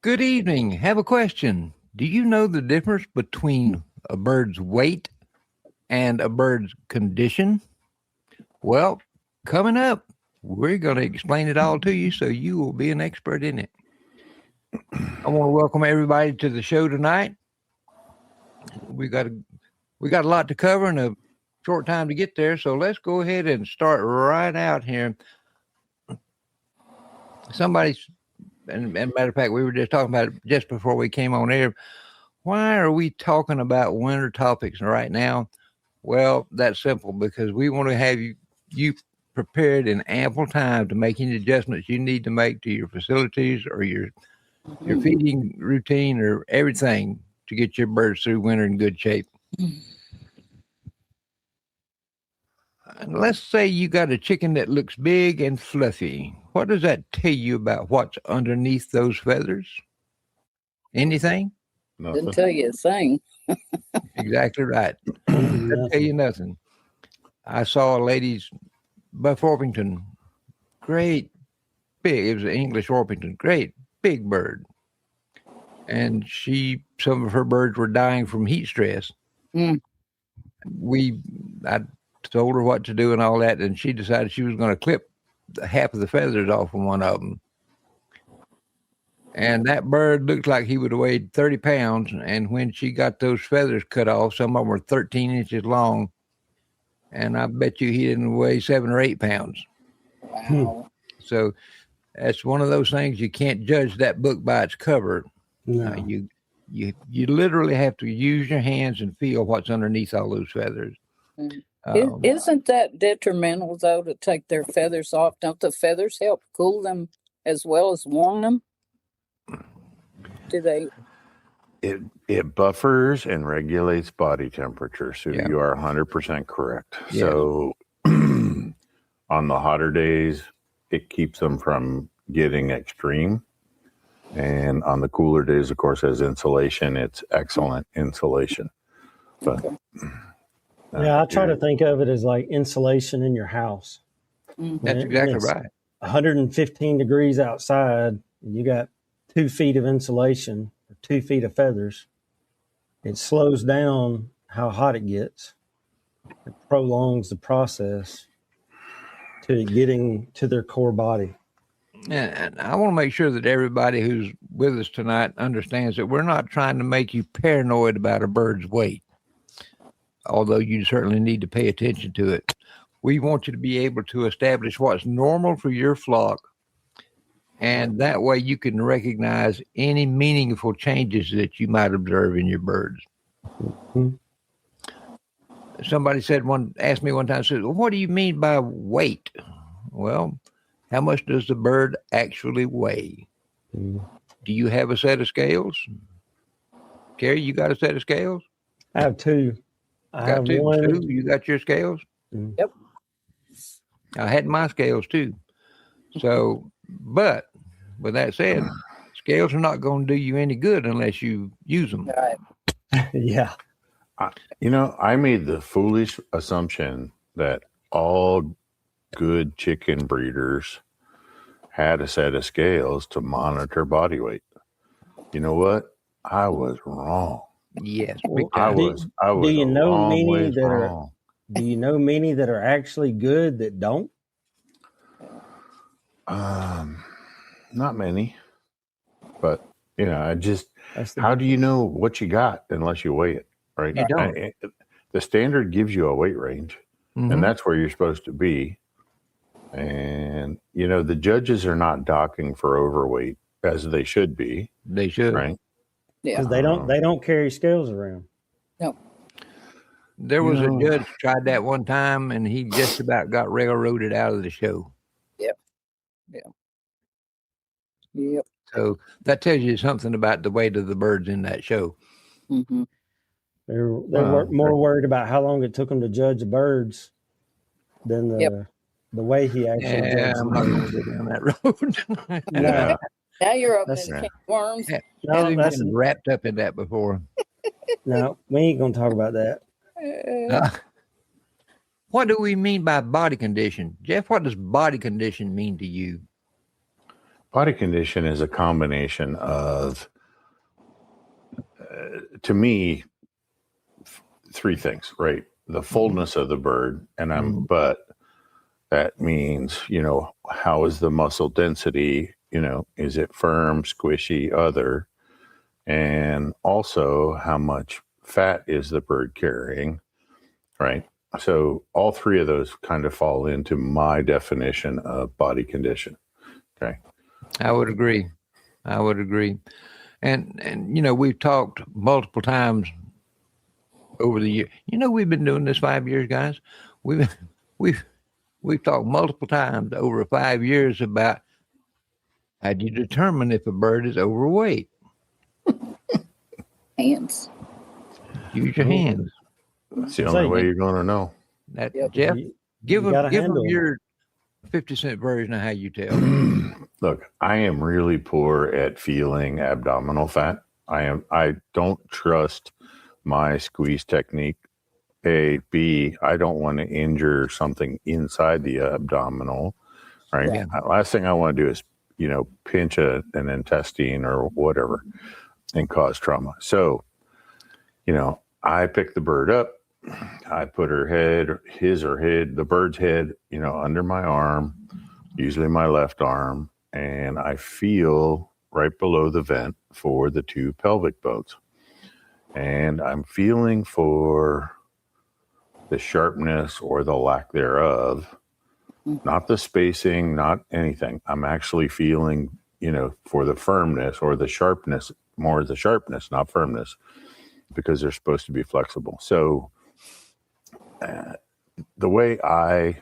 Good evening. Have a question. Do you know the difference between a bird's weight and a bird's condition? Well, coming up, we're going to explain it all to you so you will be an expert in it. I want to welcome everybody to the show tonight. We got a lot to cover in a short time to get there, so let's go ahead and start right out here. And matter of fact, we were just talking about it just before we came on air. Why are we talking about winter topics right now? Well, that's simple, because we want to have you prepared in ample time to make any adjustments you need to make to your facilities or your feeding routine or everything to get your birds through winter in good shape. Let's say you got a chicken that looks big and fluffy. What does that tell you about what's underneath those feathers? Anything? Nothing. Didn't tell you a thing. Exactly right. Doesn't tell you nothing. I saw a lady's Buff Orpington, great big. It was an English Orpington, great big bird, and some of her birds were dying from heat stress. I told her what to do and all that, and she decided she was going to clip half of the feathers off from one of them. And that bird looked like he would have weighed 30 pounds. And when she got those feathers cut off, some of them were 13 inches long. And I bet you he didn't weigh 7 or 8 pounds. Wow. So that's one of those things, you can't judge that book by its cover. No. You literally have to use your hands and feel what's underneath all those feathers. Isn't that detrimental, though, to take their feathers off? Don't the feathers help cool them as well as warm them? Do they? It buffers and regulates body temperature. So you are 100% correct. Yeah. So on the hotter days, it keeps them from getting extreme. And on the cooler days, of course, as insulation, it's excellent insulation. But I try to think of it as like insulation in your house. That's exactly right. 115 degrees outside, and you got 2 feet of insulation, or 2 feet of feathers. It slows down how hot it gets. It prolongs the process to getting to their core body. And I want to make sure that everybody who's with us tonight understands that we're not trying to make you paranoid about a bird's weight, although you certainly need to pay attention to it. We want you to be able to establish what's normal for your flock, and that way you can recognize any meaningful changes that you might observe in your birds. Mm-hmm. Somebody asked me one time, said, "What do you mean by weight?" Well, how much does the bird actually weigh? Mm. Do you have a set of scales? Carey, you got a set of scales? I have 2. I got 2. Sue, you got your scales? Mm. Yep. I had my scales too. So, but with that said, scales are not going to do you any good unless you use them. Right. Yeah. I made the foolish assumption that all good chicken breeders had a set of scales to monitor body weight. You know what? I was wrong. Yes. I was do you know many that wrong. Do you know many that are actually good that don't? Not many, but how do you know what you got unless you weigh it, right? You don't. The standard gives you a weight range, and that's where you're supposed to be. And the judges are not docking for overweight as they should be. They should, right? Yeah, because they don't carry scales around. No. There was a judge tried that one time, and he just about got railroaded out of the show. Yep. So that tells you something about the weight of the birds in that show. Mm-hmm. They're more worried about how long it took them to judge the birds than the way he actually judged them. I'm not going to go down that road. Yeah. Now you're up in the can of worms. I've been wrapped up in that before. No, we ain't going to talk about that. What do we mean by body condition? Jeff, what does body condition mean to you? body condition is a combination of, to me, three things, right? The fullness of the bird, but that means, how is the muscle density? Is it firm, squishy, other? And also, how much fat is the bird carrying, right? So all three of those kind of fall into my definition of body condition. Okay. I would agree. And we've talked multiple times over the year. We've been doing this 5 years, guys. We've talked multiple times over 5 years about how do you determine if a bird is overweight? Hands. Use your hands. That's the only way you're going to know. Jeff, give them your 50-cent version of how you tell. Look, I am really poor at feeling abdominal fat. I don't trust my squeeze technique. A, B, I don't want to injure something inside the abdominal, right? Yeah. Last thing I want to do is, pinch an intestine or whatever and cause trauma. So, I pick the bird up. I put the bird's head, under my arm, usually my left arm, and I feel right below the vent for the two pelvic bones. And I'm feeling for the sharpness or the lack thereof, not the spacing, not anything. I'm actually feeling, for the firmness or the sharpness, more the sharpness, not firmness, because they're supposed to be flexible. So the way I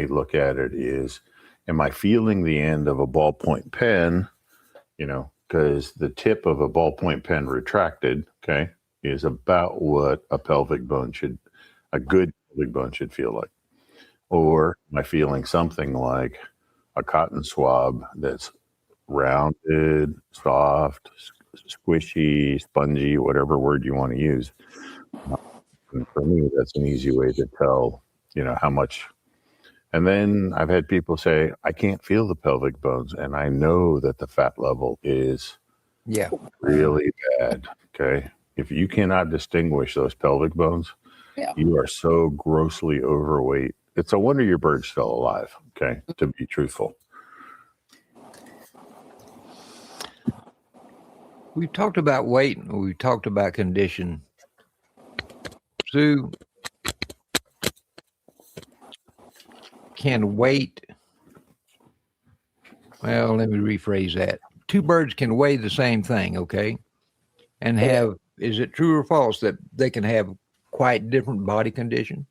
look at it is, am I feeling the end of a ballpoint pen, because the tip of a ballpoint pen retracted, okay, is about what a good pelvic bone should feel like. Or am I feeling something like a cotton swab that's rounded, soft, squishy, spongy, whatever word you want to use? And for me, that's an easy way to tell, how much. And then I've had people say, I can't feel the pelvic bones. And I know that the fat level is really bad. Okay. If you cannot distinguish those pelvic bones, you are so grossly overweight. It's a wonder your bird's still alive. Okay. To be truthful. We've talked about weight and we've talked about condition. Sue, can weight, well, let me rephrase that. Two birds can weigh the same thing, okay? And have, is it true or false that they can have quite different body condition?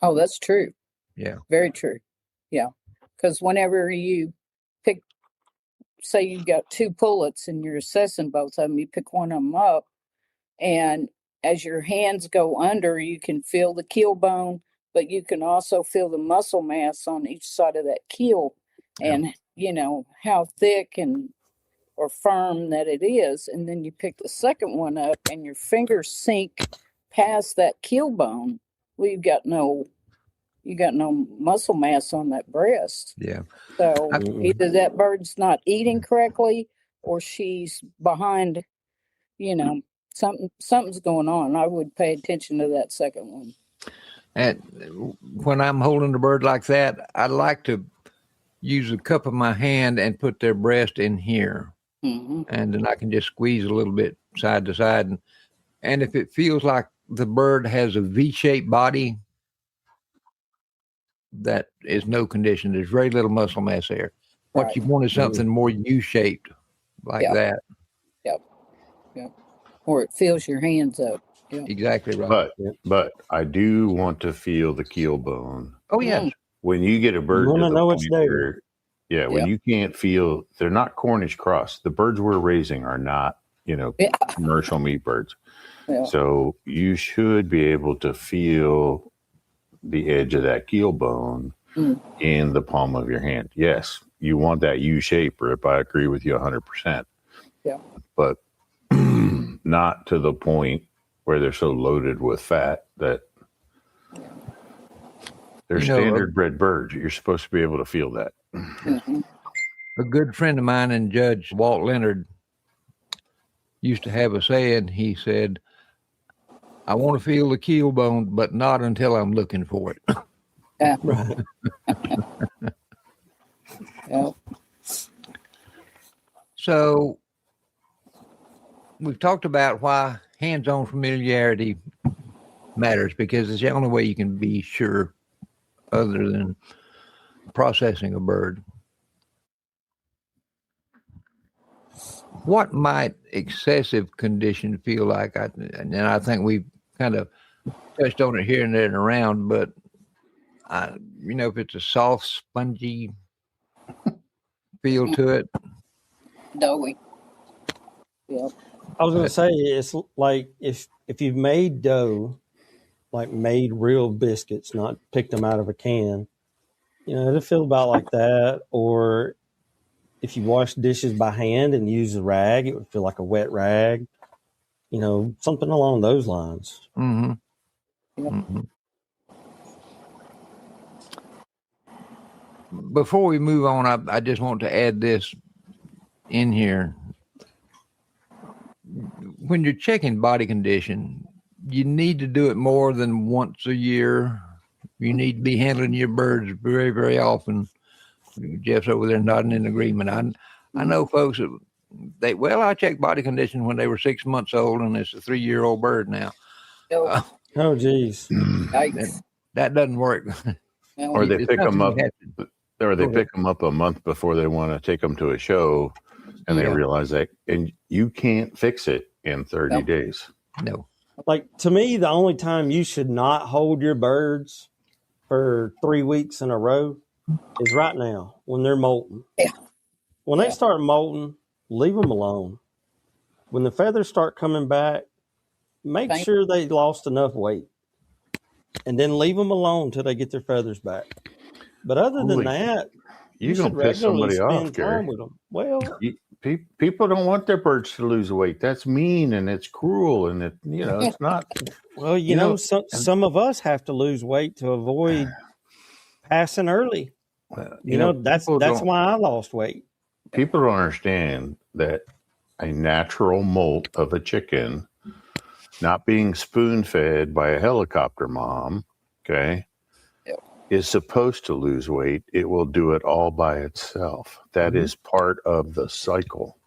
Oh, that's true. Yeah. Very true. Yeah. Because whenever you pick, say you've got two pullets and you're assessing both of them, you pick one of them up, and as your hands go under, you can feel the keel bone, but you can also feel the muscle mass on each side of that keel and, how thick or firm that it is. And then you pick the second one up and your fingers sink past that keel bone. Well, you got no muscle mass on that breast. Yeah. So either that bird's not eating correctly or she's behind, something's going on. I would pay attention to that second one. And when I'm holding the bird like that, I like to use the cup of my hand and put their breast in here. Mm-hmm. And then I can just squeeze a little bit side to side. And if it feels like the bird has a V-shaped body, that is no condition. There's very little muscle mass there. What you want is something more U-shaped like that. Yep. Or it fills your hands up. Yep. Exactly right. But I do want to feel the keel bone. Oh, yes. When you get a bird, you want to know it's there. When you can't feel, they're not Cornish cross. The birds we're raising are not, commercial meat birds. Yeah. So you should be able to feel the edge of that keel bone in the palm of your hand. Yes, you want that U shape, Rip. I agree with you 100%. Yeah. But not to the point where they're so loaded with fat that they're standard bred birds. You're supposed to be able to feel that. Mhm. A good friend of mine and Judge Walt Leonard used to have a saying. He said, I want to feel the keel bone, but not until I'm looking for it. Yeah. Right. Yeah. So we've talked about why hands-on familiarity matters, because it's the only way you can be sure other than processing a bird. What might excessive condition feel like? And I think we've kind of touched on it here and there and around, but if it's a soft, spongy feel to it. Doughy. Yep. I was gonna say it's like if you've made dough, like made real biscuits, not picked them out of a can, it'll feel about like that. Or if you wash dishes by hand and use a rag, it would feel like a wet rag. Something along those lines. Mm-hmm. Yep. Mm-hmm. Before we move on, I just want to add this in here. When you're checking body condition, you need to do it more than once a year. You need to be handling your birds very, very often. Jeff's over there nodding in agreement. I know folks that I checked body condition when they were 6 months old, and it's a 3-year-old bird now. Oh, geez. Yikes. That doesn't work. No. Or they It's pick them something up, you have to- or they Go pick them up a month before they want to take them to a show, and they Yeah. realize that, and you can't fix it in 30 Nope. days. No. Like, to me, the only time you should not hold your birds for 3 weeks in a row is right now when they're molting. Yeah. When they Yeah. start molting, leave them alone. When the feathers start coming back, make Thank- sure they lost enough weight, and then leave them alone till they get their feathers back. But other than Holy- that, You're you going should to piss regularly somebody spend off, time Gary. with them. Well, People don't want their birds to lose weight. That's mean and it's cruel, and it's not. some of us have to lose weight to avoid passing early. That's people don't- why I lost weight. People don't understand that a natural molt of a chicken, not being spoon fed by a helicopter mom, okay, Yep. is supposed to lose weight. It will do it all by itself. That is part of the cycle.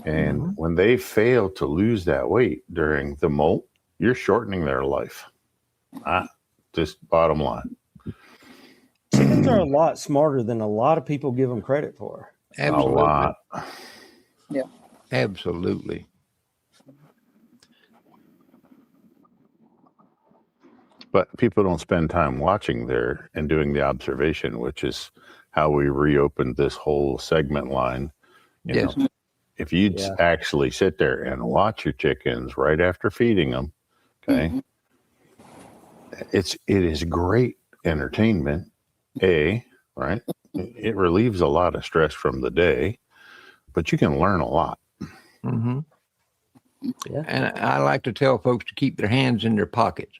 And when they fail to lose that weight during the molt, you're shortening their life. Just bottom line. Chickens are a lot smarter than a lot of people give them credit for. Absolutely. A lot. Yeah. Absolutely. But people don't spend time watching there and doing the observation, which is how we reopened this whole segment line. Yes. If you'd actually sit there and watch your chickens right after feeding them, okay, it is great entertainment. Right? It relieves a lot of stress from the day, but you can learn a lot. Mm-hmm. Yeah. And I like to tell folks to keep their hands in their pockets.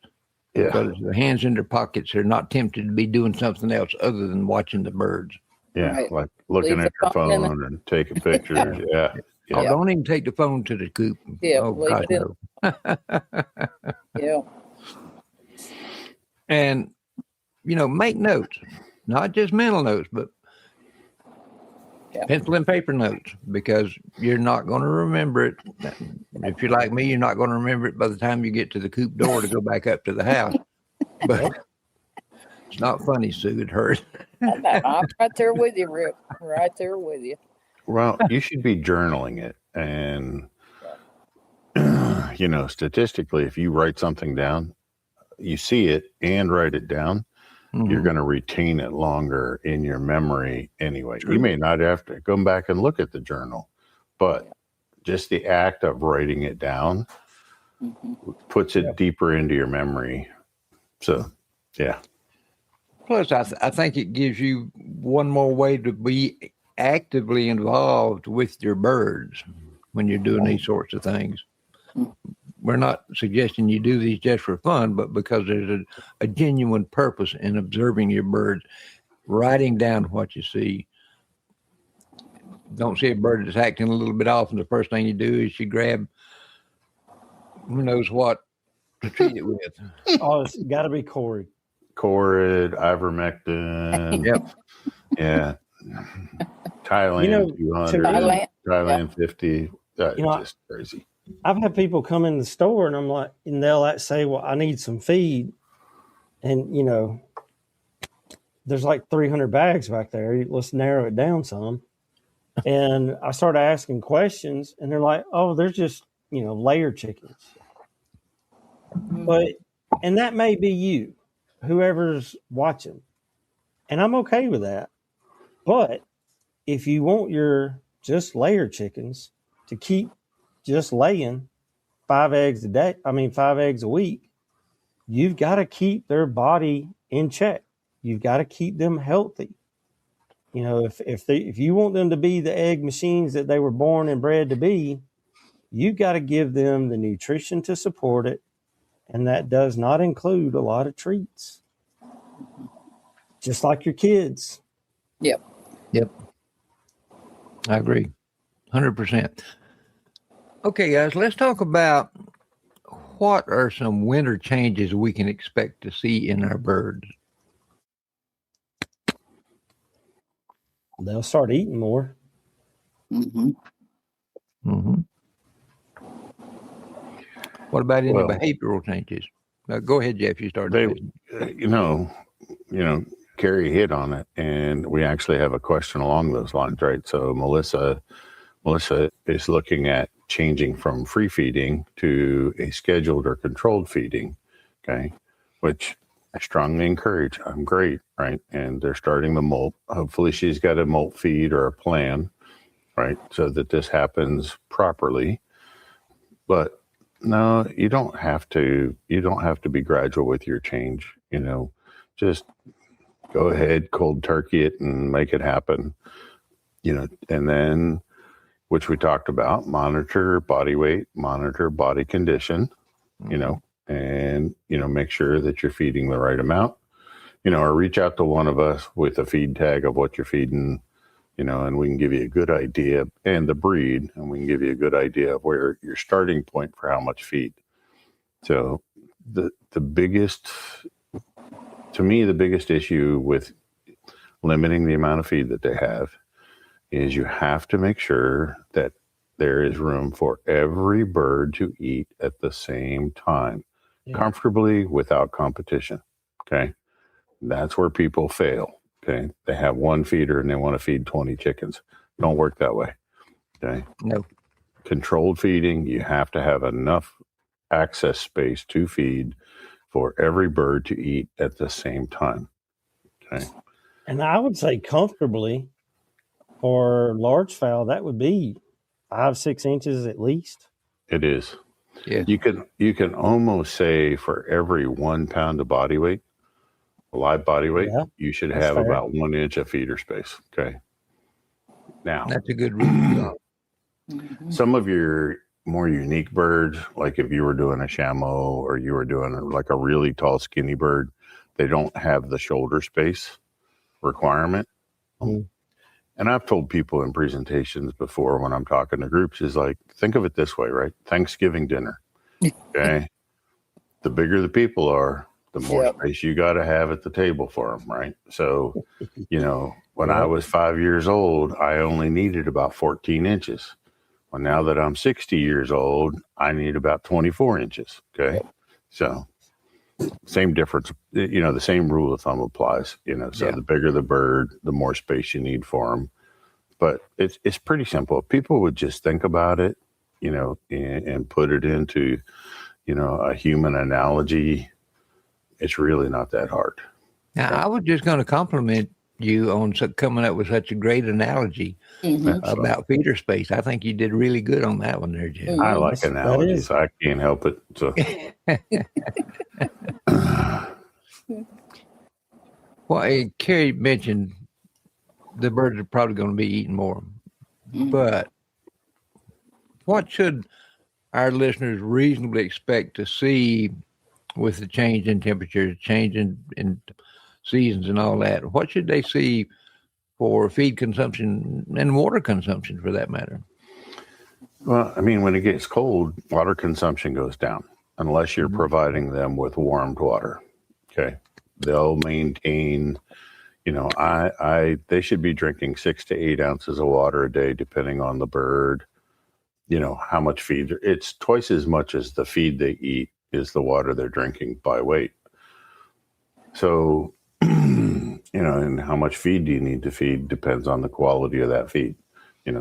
Yeah. Because their hands in their pockets, they're not tempted to be doing something else other than watching the birds. Yeah. Right. Like looking Leave at the your phone in phone and taking pictures. Yeah. Oh, Yeah. don't even take the phone to the coop. Yeah, Oh, leave God, it in. no. Yeah. And, make notes, not just mental notes, but pencil and paper notes, because you're not going to remember it. If you're like me, you're not going to remember it by the time you get to the coop door to go back up to the house. But it's not funny, Sue. It hurts. I'm right there with you, Rick. Right there with you. Well, you should be journaling it. And, statistically, if you write something down, you see it and write it down, you're going to retain it longer in your memory anyway. True. You may not have to go back and look at the journal, but just the act of writing it down puts it deeper into your memory. So, yeah. Plus, I think it gives you one more way to be actively involved with your birds when you're doing these sorts of things. We're not suggesting you do these just for fun, but because there's a genuine purpose in observing your birds. writing down what you see. Don't see a bird that's acting a little bit off, and the first thing you do is you grab who knows what to treat it with. Oh, it's got to be Corey. Corid, ivermectin. Yep. Yeah. Thailand, You know, 200, Thailand, Thailand 50. You know, Just crazy. I've had people come in the store and I'm like, and they'll like say, well, I need some feed. And, you know, there's like 300 bags back there. Let's narrow it down some. And I started asking questions and they're like, oh, they're just, you know, layer chickens. But, and that may be you, whoever's watching. And I'm okay with that. But if you want your just layer chickens to keep just laying 5 eggs a week, you've got to keep their body in check. You've got to keep them healthy. You know, if you want them to be the egg machines that they were born and bred to be, you've got to give them the nutrition to support it. And that does not include a lot of treats. Just like your kids. Yep. I agree. 100%. Okay, guys, let's talk about what are some winter changes we can expect to see in our birds. They'll start eating more. Mm-hmm. Mm-hmm. What about any Well, behavioral changes? Go ahead, Jeff. You started. you know, Carey hit on it, and we actually have a question along those lines, right? So Melissa is looking at changing from free feeding to a scheduled or controlled feeding, okay, which I strongly encourage. I'm great, right? And they're starting the molt. Hopefully she's got a molt feed or a plan, right, so that this happens properly. But no, you don't have to be gradual with your change, you know. Just go ahead, cold turkey it and make it happen, you know. And then, which we talked about, monitor body weight, monitor body condition, you know, and, you know, make sure that you're feeding the right amount, you know, or reach out to one of us with a feed tag of what you're feeding, you know, and we can give you a good idea, and the breed, and we can give you a good idea of where your starting point for how much feed. So the biggest, to me, the biggest issue with limiting the amount of feed that they have is you have to make sure that there is room for every bird to eat at the same time, comfortably, without competition. Okay. That's where people fail. Okay. They have one feeder and they want to feed 20 chickens. Don't work that way. Okay. No. Controlled feeding, you have to have enough access space to feed for every bird to eat at the same time. Okay. And I would say comfortably for large fowl, that would be 5-6 inches at least. It is. Yeah. You can almost say for every 1 pound of body weight, live body weight, you should have fair. about 1 inch of feeder space. Okay. Now, That's a good rule. Mm-hmm. some of your more unique birds, like if you were doing a chameau or you were doing like a really tall, skinny bird, they don't have the shoulder space requirement. Mm. And I've told people in presentations before when I'm talking to groups is like, think of it this way, right? Thanksgiving dinner. Okay. The bigger the people are, the more space you got to have at the table for them, right? So, you know, when I was 5 years old, I only needed about 14 inches. Well, now that I'm 60 years old, I need about 24 inches. Okay. So same difference, you know, the same rule of thumb applies, you know, so the bigger the bird, the more space you need for them. But it's pretty simple. If people would just think about it, you know, and put it into, you know, a human analogy, it's really not that hard. Now, I was just going to compliment you on coming up with such a great analogy about feeder space. I think you did really good on that one there, Jeff. I like analogies. I can't help it. So. Well, Carey mentioned the birds are probably going to be eating more. But what should our listeners reasonably expect to see with the change in temperature, change in seasons and all that. What should they see for feed consumption and water consumption, for that matter? Well, I mean, when it gets cold, water consumption goes down unless you're providing them with warmed water. Okay. They'll maintain, they should be drinking 6 to 8 ounces of water a day, depending on the bird, how much feed. It's twice as much as the feed they eat is the water they're drinking by weight. So, and how much feed do you need to feed depends on the quality of that feed.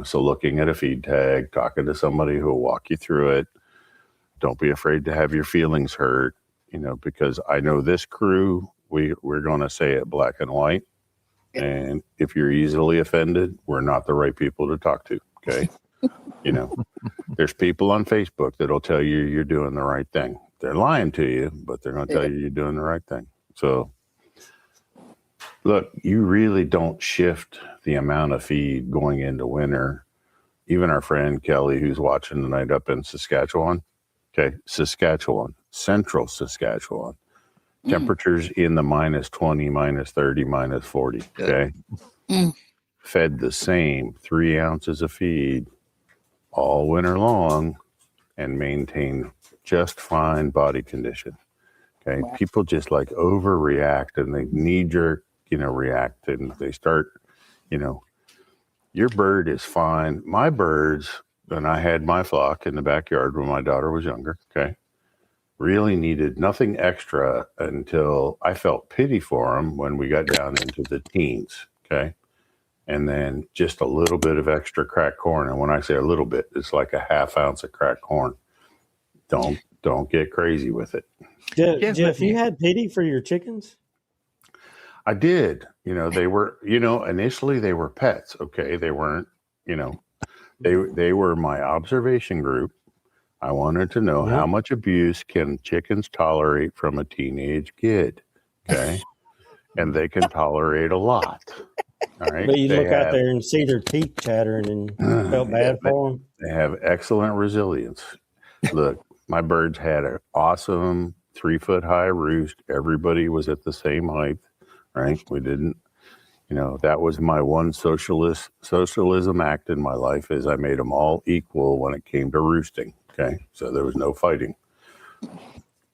So looking at a feed tag, talking to somebody who will walk you through it. Don't be afraid to have your feelings hurt, because I know this crew, we're going to say it black and white. And if you're easily offended, we're not the right people to talk to. Okay. There's people on Facebook that'll tell you you're doing the right thing. They're lying to you, but they're going to tell you you're doing the right thing. So look, you really don't shift the amount of feed going into winter. Even our friend Kelly, who's watching tonight up in Saskatchewan, central Saskatchewan, temperatures in the minus 20, minus 30, minus 40, okay? Fed the same 3 ounces of feed all winter long and maintain just fine body condition, okay? Wow. People just like overreact and they knee-jerk, react, and they start, your bird is fine. My birds, and I had my flock in the backyard when my daughter was younger, okay, really needed nothing extra until I felt pity for them when we got down into the teens, okay, and then just a little bit of extra cracked corn. And when I say a little bit, it's like a half ounce of cracked corn. Don't get crazy with it. Jeff, you had pity for your chickens? I did. They were, initially they were pets. Okay. They weren't, they were my observation group. I wanted to know how much abuse can chickens tolerate from a teenage kid. Okay. And they can tolerate a lot. All right. But you look out there and see their teeth chattering and you felt bad for them. They have excellent resilience. Look, my birds had an awesome 3-foot high roost. Everybody was at the same height. Right. We didn't, that was my one socialism act in my life is I made them all equal when it came to roosting. Okay. So there was no fighting.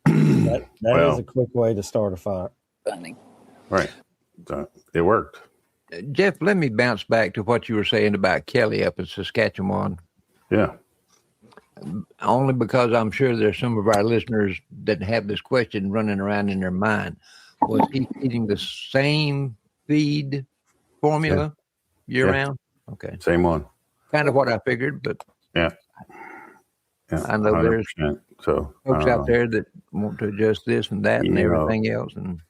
That is a quick way to start a fight. Funny. Right. So it worked. Jeff, let me bounce back to what you were saying about Kelly up in Saskatchewan. Yeah. Only because I'm sure there's some of our listeners that have this question running around in their mind. Was he feeding the same feed formula year round? Okay. Same one. Kind of what I figured, but yeah. I know 100%. There's folks out there that want to adjust this and that and everything else. And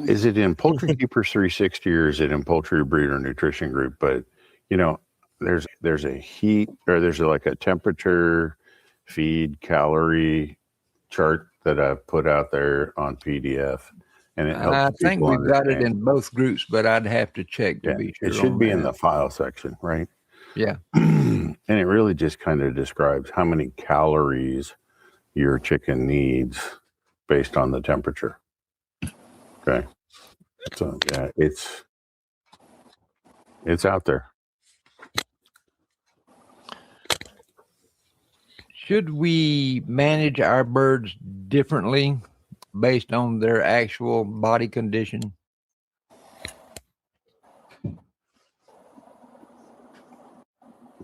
is it in Poultry Keepers 360 or is it in Poultry Breeder Nutrition Group? But there's a heat or there's like a temperature, feed, calorie chart that I've put out there on PDF. And it helps. I think we've got it in both groups, but I'd have to check to be sure. It should be in the file section, right? Yeah. And it really just kind of describes how many calories your chicken needs based on the temperature. Okay. So yeah, it's out there. Should we manage our birds differently based on their actual body condition?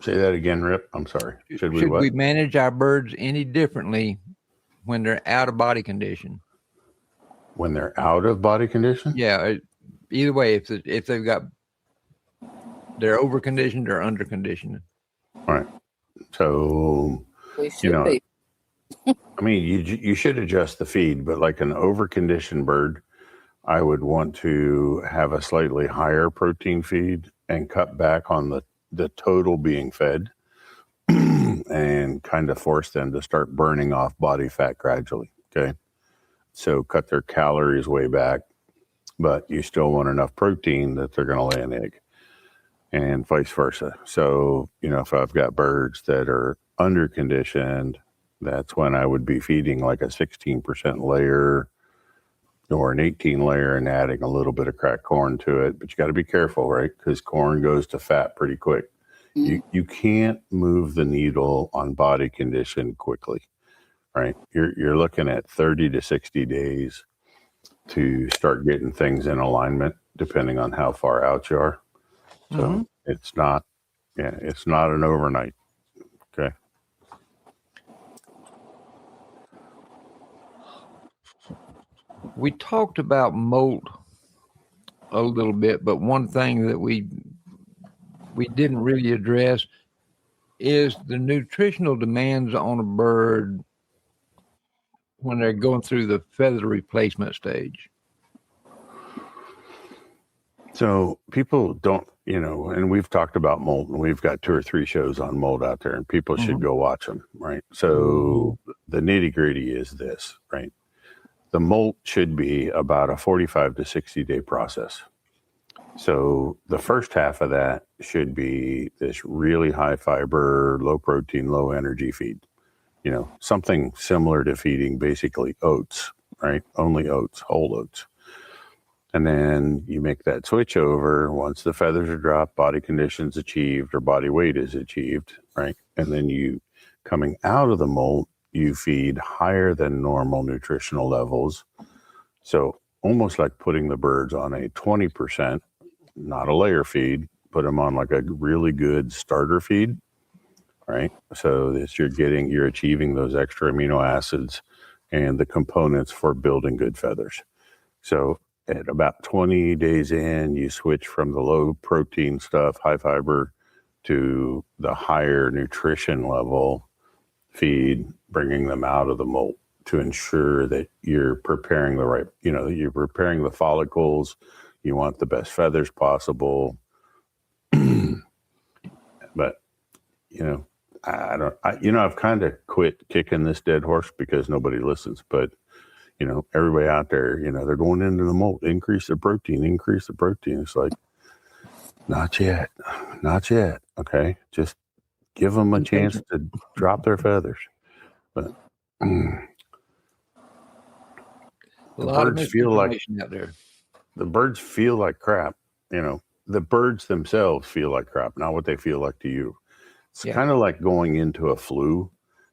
Say that again, Rip. I'm sorry. Should we manage our birds any differently when they're out of body condition? When they're out of body condition? Yeah. Either way, if they've got, they're over conditioned or under conditioned. All right. So, be. I mean, you should adjust the feed, but like an over-conditioned bird, I would want to have a slightly higher protein feed and cut back on the total being fed and kind of force them to start burning off body fat gradually, okay? So cut their calories way back, but you still want enough protein that they're going to lay an egg and vice versa. So, if I've got birds that are under-conditioned, that's when I would be feeding like a 16% layer, or an 18 layer and adding a little bit of cracked corn to it. But you got to be careful, right? Because corn goes to fat pretty quick. You can't move the needle on body condition quickly, right? You're looking at 30 to 60 days to start getting things in alignment, depending on how far out you are. So it's not an overnight. Okay. We talked about molt a little bit, but one thing that we didn't really address is the nutritional demands on a bird when they're going through the feather replacement stage. So people don't, and we've talked about molt, and we've got 2 or 3 shows on molt out there, and people should go watch them, right? So the nitty gritty is this, right? The molt should be about a 45 to 60 day process. So the first half of that should be this really high fiber, low protein, low energy feed. Something similar to feeding basically oats, right? Only oats, whole oats. And then you make that switch over once the feathers are dropped, body conditions achieved, or body weight is achieved, right? And then you, coming out of the molt, you feed higher than normal nutritional levels. So almost like putting the birds on a 20%, not a layer feed, put them on like a really good starter feed, right? So that you're achieving those extra amino acids and the components for building good feathers. So at about 20 days in, you switch from the low protein stuff, high fiber, to the higher nutrition level feed, bringing them out of the molt to ensure that you're preparing the right, you're preparing the follicles. You want the best feathers possible. But, I've kind of quit kicking this dead horse because nobody listens. But, everybody out there, they're going into the molt, increase the protein. It's like, not yet. Okay. Just give them a chance to drop their feathers. But A lot of birds feel like out there. The birds feel like crap. The birds themselves feel like crap, not what they feel like to you. It's kind of like going into a flu.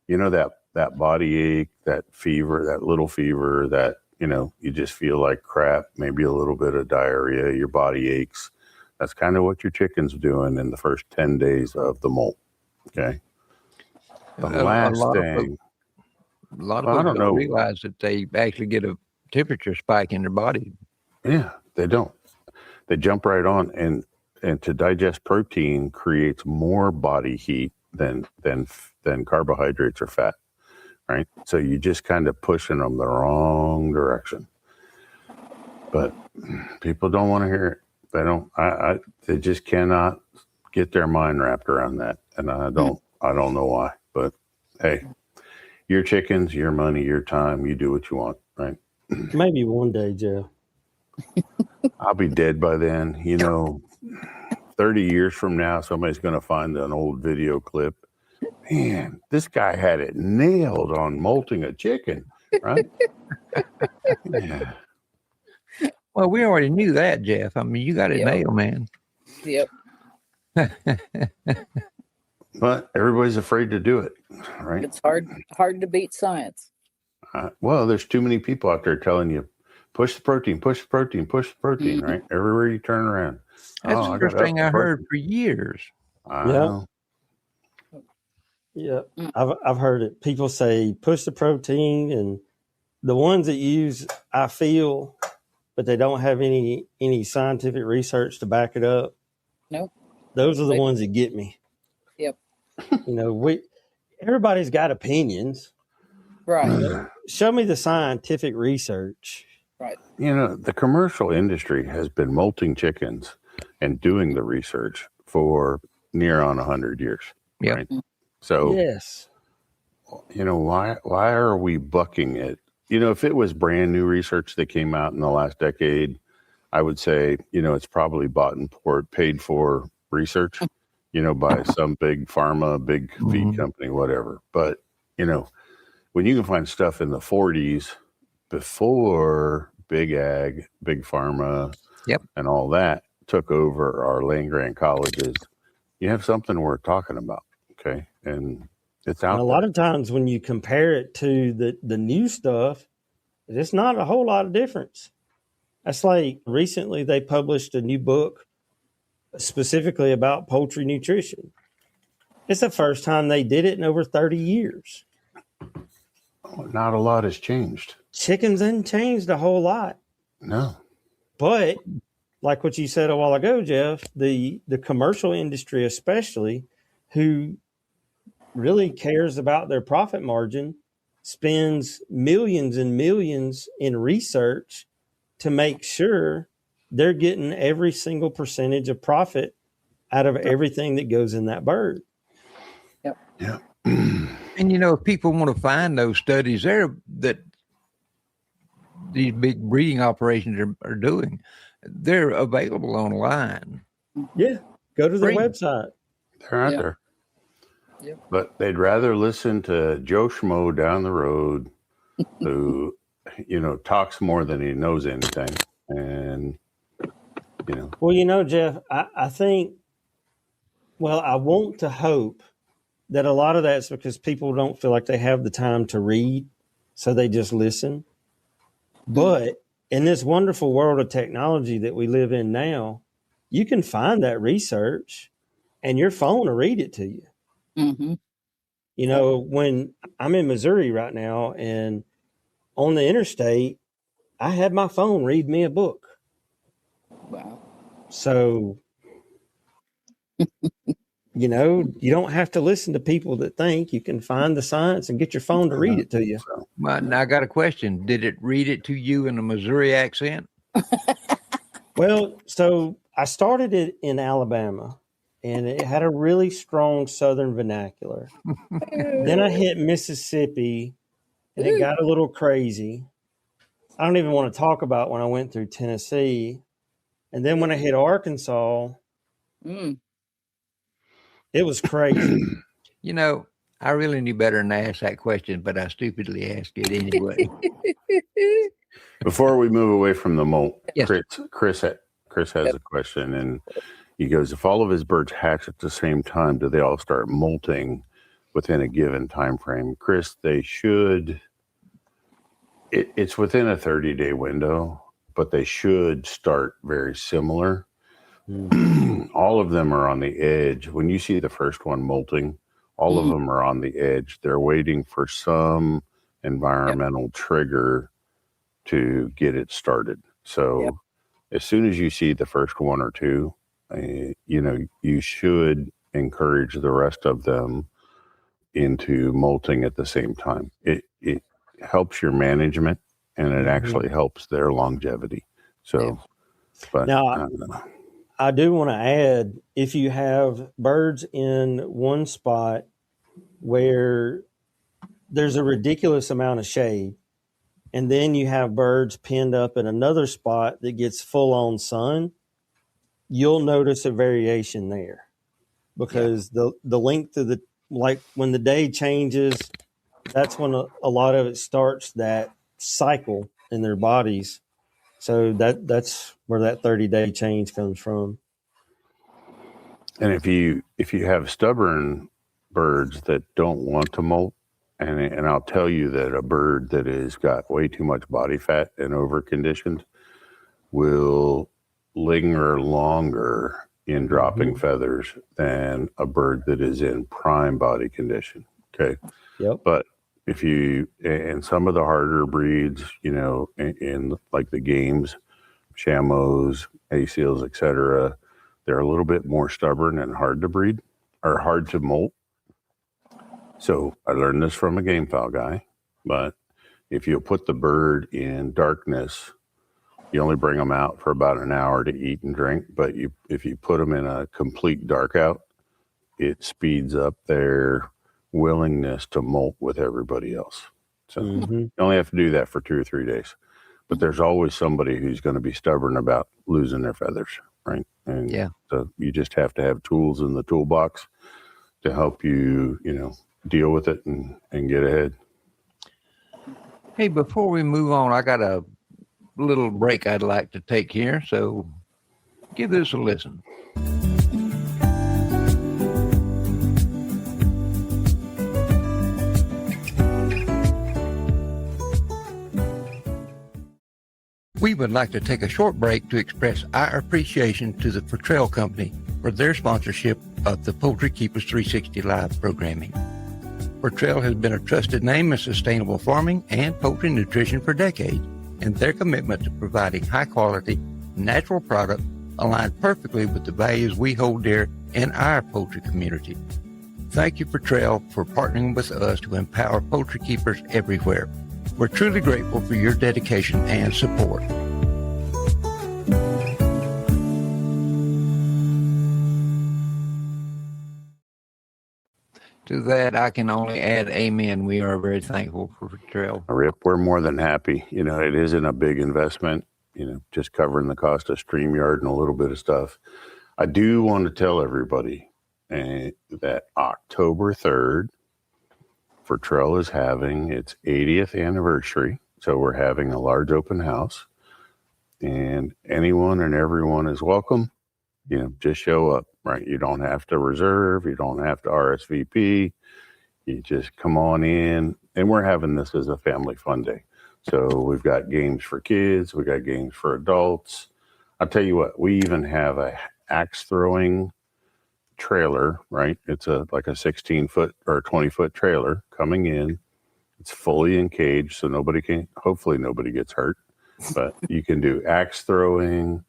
That body ache, that fever, that little fever, that you just feel like crap. Maybe a little bit of diarrhea. Your body aches. That's kind of what your chicken's doing in the first 10 days of the molt. Okay. The last thing. A lot of people don't realize that they actually get a temperature spike in their body. Yeah, they don't. They jump right on, and to digest protein creates more body heat than carbohydrates or fat, right? So you just kind of pushing them the wrong direction. But people don't want to hear it. They don't. They just cannot get their mind wrapped around that, and I don't know why. But hey, your chickens, your money, your time. You do what you want, right? Maybe one day, Joe. I'll be dead by then. 30 years from now, somebody's going to find an old video clip. Man, this guy had it nailed on molting a chicken, right? Yeah. Well, we already knew that, Jeff. I mean, you got it nailed, man. Yep. But everybody's afraid to do it, right? It's hard to beat science. Well, there's too many people out there telling you, push the protein, right? Everywhere you turn around. That's the first thing I heard for years. I know. Yeah, I've heard it. People say push the protein, and the ones that use I feel, but they don't have any scientific research to back it up. Nope. Those are the ones that get me. Yep. Everybody's got opinions. Right. Show me the scientific research. Right. The commercial industry has been molting chickens and doing the research for near on 100 years. Yeah. Right? So, yes. Why are we bucking it? If it was brand new research that came out in the last decade, I would say, it's probably bought and paid for research, by some big pharma, big feed company, whatever. But, when you can find stuff in the 40s before big ag, big pharma, Yep. and all that took over our land grant colleges, you have something worth talking about. Okay. And it's out And a lot of times when you compare it to the new stuff, it's not a whole lot of difference. That's like recently they published a new book specifically about poultry nutrition. It's the first time they did it in over 30 years. Not a lot has changed. Chickens hadn't changed a whole lot. No. But like what you said a while ago, Jeff, the commercial industry especially, who really cares about their profit margin, spends millions and millions in research to make sure they're getting every single percentage of profit out of everything that goes in that bird. Yep. Yeah. And if people want to find those studies there that these big breeding operations are doing, they're available online. Yeah. Go to their Free. website. They're out Yeah. there. Yep. But they'd rather listen to Joe Schmo down the road who, talks more than he knows anything. And, Well, Jeff, I think, I want to hope that a lot of that's because people don't feel like they have the time to read, so they just listen. But in this wonderful world of technology that we live in now, you can find that research and your phone will read it to you. Mm-hmm. When I'm in Missouri right now and on the interstate, I had my phone read me a book. Wow. So, you don't have to listen to people that think. You can find the science and get your phone to read it to you. Well, now I got a question. Did it read it to you in a Missouri accent? Well, so I started it in Alabama, and it had a really strong Southern vernacular. Then I hit Mississippi, and it got a little crazy. I don't even want to talk about when I went through Tennessee. And then when I hit Arkansas, it was crazy. I really knew better than to ask that question, but I stupidly asked it anyway. before we move away from the molt, Yes. Chris has a question, and he goes, if all of his birds hatch at the same time, do they all start molting within a given time frame? Chris, they should. It's within a 30-day window, but they should start very similar. All of them are on the edge. When you see the first one molting, all of them are on the edge. They're waiting for some environmental trigger to get it started. So as soon as you see the first one or two, you should encourage the rest of them into molting at the same time. It helps your management, and it actually helps their longevity. So, but Now, I do want to add, if you have birds in one spot where there's a ridiculous amount of shade, and then you have birds pinned up in another spot that gets full on sun, you'll notice a variation there, because the length of when the day changes, that's when a lot of it starts that cycle in their bodies. So that's where that 30-day change comes from. And if you have stubborn birds that don't want to molt, and I'll tell you that a bird that has got way too much body fat and over conditioned will linger longer in dropping feathers than a bird that is in prime body condition. Okay. Yep. But if you, and some of the harder breeds, in like the games, Shamos, A-seals, etc., they're a little bit more stubborn and hard to breed or hard to molt. So I learned this from a game fowl guy, but if you put the bird in darkness, you only bring them out for about an hour to eat and drink. But if you put them in a complete dark out, it speeds up their willingness to molt with everybody else. So you only have to do that for 2 or 3 days. But there's always somebody who's going to be stubborn about losing their feathers, right? And so you just have to have tools in the toolbox to help you, deal with it and get ahead. Hey, before we move on, I got a little break I'd like to take here, so give this a listen. We would like to take a short break to express our appreciation to the Fertrell Company for their sponsorship of the Poultry Keepers 360 Live programming. Fertrell has been a trusted name in sustainable farming and poultry nutrition for decades, and their commitment to providing high-quality, natural product aligns perfectly with the values we hold dear in our poultry community. Thank you, Fertrell, for partnering with us to empower poultry keepers everywhere. We're truly grateful for your dedication and support. To that, I can only add amen. We are very thankful for Fertrell. Rip, we're more than happy. It isn't a big investment, just covering the cost of StreamYard and a little bit of stuff. I do want to tell everybody that October 3rd, Fertrell is having its 80th anniversary. So we're having a large open house, and anyone and everyone is welcome. Just show up, right? You don't have to reserve. You don't have to RSVP. You just come on in, and we're having this as a family fun day. So we've got games for kids. We got games for adults. I'll tell you what, we even have a axe throwing trailer, right? It's like a 16-foot or 20-foot trailer coming in. It's fully encaged, so hopefully nobody gets hurt. But you can do axe throwing.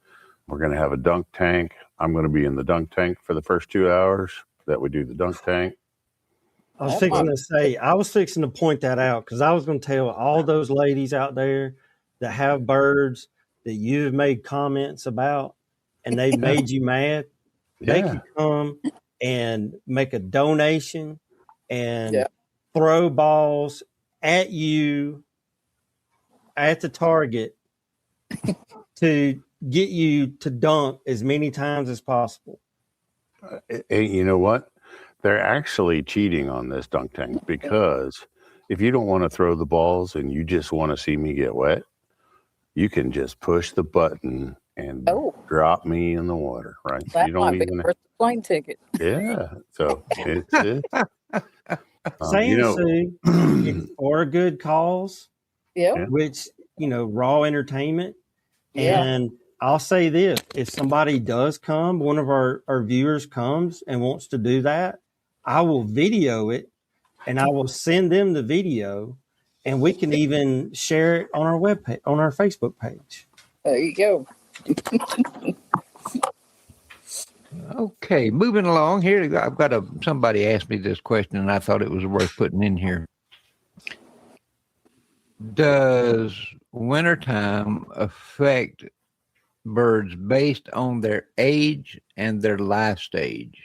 We're going to have a dunk tank. I'm going to be in the dunk tank for the first 2 hours that we do the dunk tank. I was fixing to point that out, because I was going to tell all those ladies out there that have birds that you've made comments about and they've made you mad. They can come and make a donation and throw balls at you at the target to get you to dunk as many times as possible. You know what? They're actually cheating on this dunk tank, because if you don't want to throw the balls and you just want to see me get wet, you can just push the button and drop me in the water, right? That you don't might be worth the plane ticket. Yeah. So it's Sue, it's for a good cause. Yeah. Which, raw entertainment. Yeah. And I'll say this, if somebody does come, one of our viewers comes and wants to do that, I will video it and I will send them the video, and we can even share it on our webpage, on our Facebook page. There you go. Okay, moving along here. I've got somebody asked me this question, and I thought it was worth putting in here. Does wintertime affect birds based on their age and their life stage?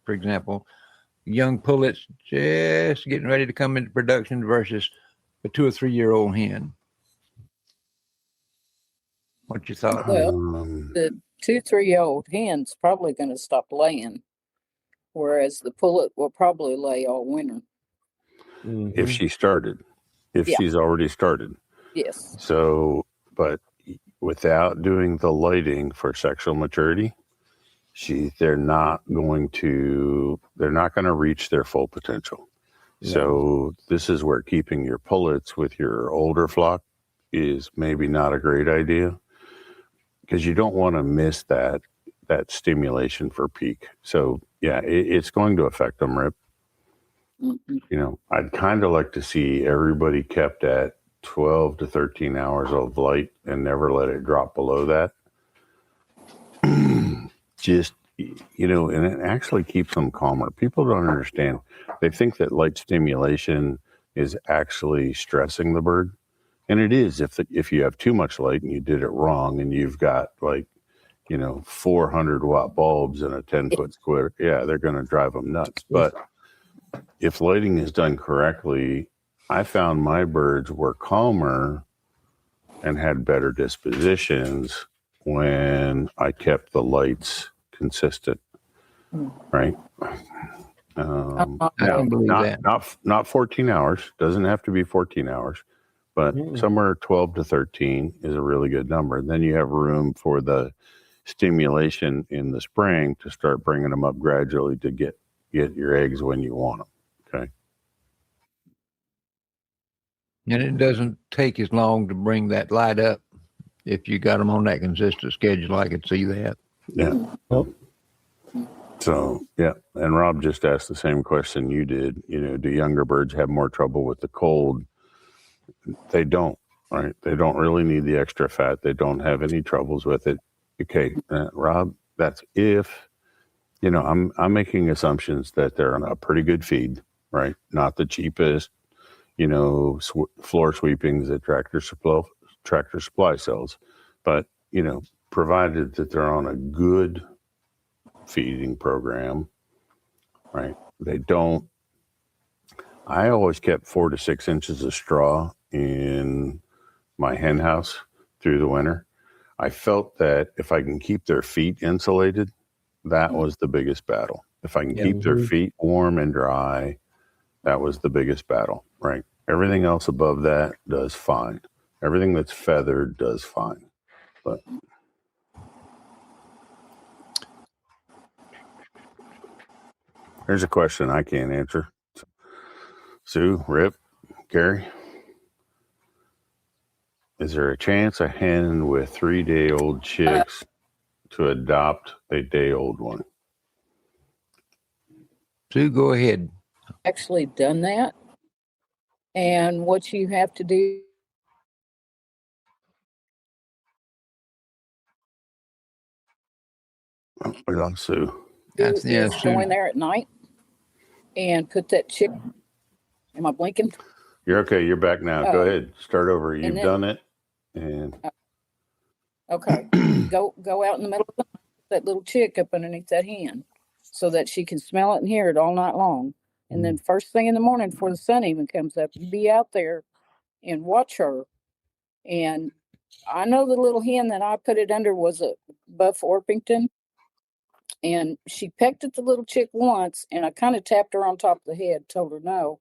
For example, young pullets just getting ready to come into production versus a 2 or 3 year old hen. What you thought? Well, the 2-3-year-old hen's probably going to stop laying, whereas the pullet will probably lay all winter. If she started, she's already started. Yes. So, but without doing the lighting for sexual maturity, they're not going to reach their full potential. Yeah. So this is where keeping your pullets with your older flock is maybe not a great idea, because you don't want to miss that stimulation for peak. So yeah, it's going to affect them, Rip. Mm-hmm. I'd kind of like to see everybody kept at 12 to 13 hours of light and never let it drop below that. Just, and it actually keeps them calmer. People don't understand. They think that light stimulation is actually stressing the bird. And it is if you have too much light and you did it wrong, and you've got 400 watt bulbs in a 10-foot square, they're going to drive them nuts. But if lighting is done correctly, I found my birds were calmer and had better dispositions when I kept the lights consistent, right? I don't believe that. Not 14 hours. Doesn't have to be 14 hours. but somewhere 12 to 13 is a really good number. And then you have room for the stimulation in the spring to start bringing them up gradually to get your eggs when you want them. Okay. And it doesn't take as long to bring that light up if you got them on that consistent schedule. I could see that. Yeah. So, yeah. And Rob just asked the same question you did. Do younger birds have more trouble with the cold? They don't, right? They don't really need the extra fat. They don't have any troubles with it. Okay, Rob, that's if, I'm making assumptions that they're on a pretty good feed, right? Not the cheapest, floor sweepings that Tractor Supply sells, but, provided that they're on a good feeding program, right? I always kept 4 to 6 inches of straw in my hen house through the winter. I felt that if I can keep their feet insulated, that was the biggest battle. If I can keep their feet warm and dry, that was the biggest battle, right? Everything else above that does fine. Everything that's feathered does fine. But here's a question I can't answer. Sue, Rip, Gary, is there a chance a hen with 3-day-old chicks to adopt a day-old one? Sue, go ahead. Actually done that. And what you have to do We lost Sue. is Sue. go in there at night and put that chick. Am I blinking? You're okay. You're back now. Go ahead. Start over. You've done it. And okay. Go out in the middle of the night, put that little chick up underneath that hen so that she can smell it and hear it all night long. And then first thing in the morning before the sun even comes up, you be out there and watch her. And I know the little hen that I put it under was a buff Orpington. And she pecked at the little chick once, and I kind of tapped her on top of the head, told her no.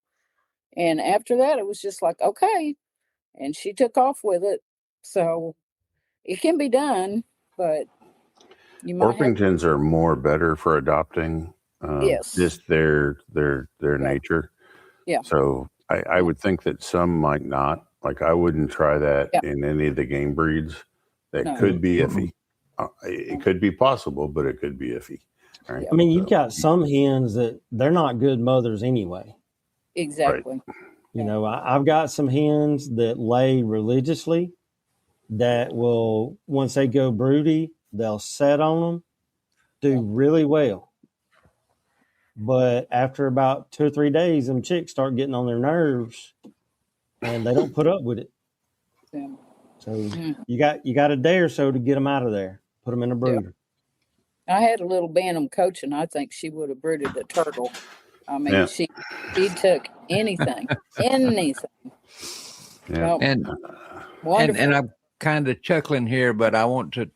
And after that, it was just like, okay. And she took off with it. So it can be done, but you might Orpingtons are more better for adopting. Yes. Just their nature. Yeah. So I would think that some might not. Like I wouldn't try that in any of the game breeds. That could be iffy. It could be possible, but it could be iffy. Right? I mean, you've got some hens that they're not good mothers anyway. Exactly. Right. I've got some hens that lay religiously that will, once they go broody, they'll set on them, do really well. But after about 2 or 3 days, them chicks start getting on their nerves and they don't put up with it. Yeah. So you got a day or so to get them out of there, put them in a brooder. I had a little Bantam coach, and I think she would have brooded a turtle. I mean, she took anything. Yeah. And I'm kind of chuckling here, but I want to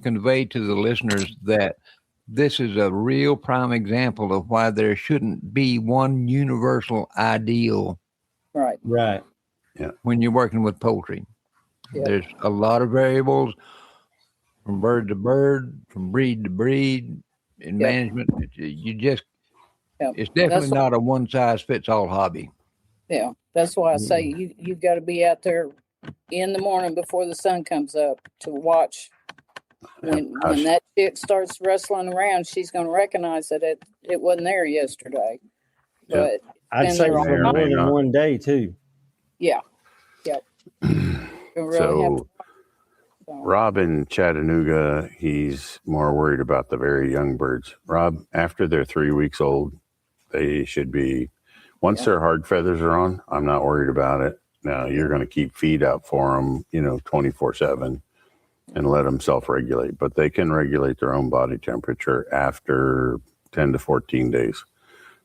convey to the listeners that this is a real prime example of why there shouldn't be one universal ideal. Right. Yeah. When you're working with poultry. Yep. There's a lot of variables from bird to bird, from breed to breed in management. You just, it's definitely not a one size fits all hobby. Yeah. That's why I say you've got to be out there in the morning before the sun comes up to watch. When that chick starts rustling around, she's going to recognize that it wasn't there yesterday. But I'd say for more than one day too. Yeah. Yep. So Rob in Chattanooga, he's more worried about the very young birds. Rob, after they're 3 weeks old, they should be, once their hard feathers are on, I'm not worried about it. Now you're going to keep feed out for them, 24/7 and let them self-regulate, but they can regulate their own body temperature after 10 to 14 days.